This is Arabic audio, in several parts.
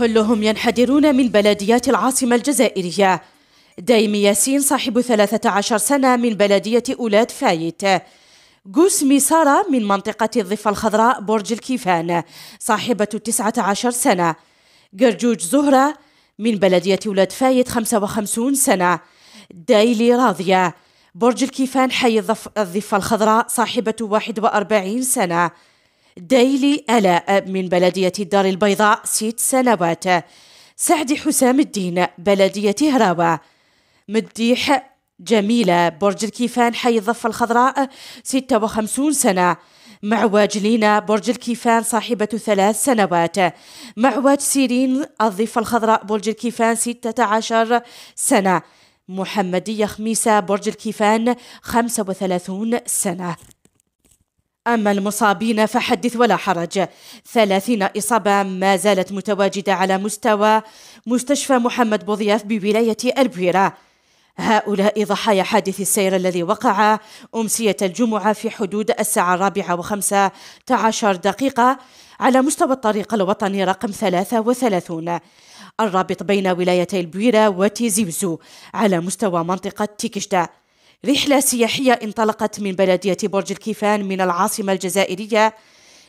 كلهم ينحدرون من بلديات العاصمة الجزائرية. دايم ياسين صاحب 13 سنة من بلدية أولاد فايت. قوسمي سارة من منطقة الضفة الخضراء برج الكيفان صاحبة 19 سنة. قرجوج زهرة من بلدية أولاد فايت 55 سنة. دايلي راضية برج الكيفان حي الضفة الخضراء صاحبة 41 سنة. دايلي ألاء من بلدية الدار البيضاء 6 سنوات. سعدي حسام الدين بلدية هراوة. مديح جميلة برج الكيفان حي الضفة الخضراء 56 سنة. معواج لينا برج الكيفان صاحبة 3 سنوات. معواج سيرين الضفة الخضراء برج الكيفان 16 سنة. محمدية خميسة برج الكيفان 35 سنة. أما المصابين فحدث ولا حرج، 30 إصابة ما زالت متواجدة على مستوى مستشفى محمد بوضياف بولاية البويرة. هؤلاء ضحايا حادث السير الذي وقع أمسية الجمعة في حدود الساعة 4:15 على مستوى الطريق الوطني رقم 33 الرابط بين ولايتي البويرة وتيزيوزو على مستوى منطقة تيكشدا. رحلة سياحية انطلقت من بلدية برج الكيفان من العاصمة الجزائرية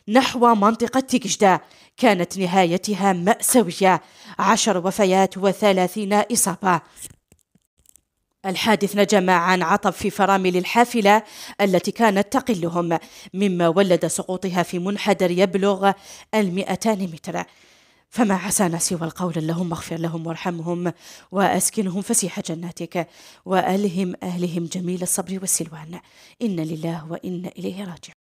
نحو منطقة تيكشدا، كانت نهايتها مأساوية، 10 وفيات و30 إصابة. الحادث نجم عن عطب في فرامل الحافلة التي كانت تقلهم، مما ولد سقوطها في منحدر يبلغ 200 متر. فما عسانا سوى القول اللهم اغفر لهم وارحمهم وأسكنهم فسيح جناتك وألهم أهلهم جميل الصبر والسلوان. إن لله وإنا إليه راجعون.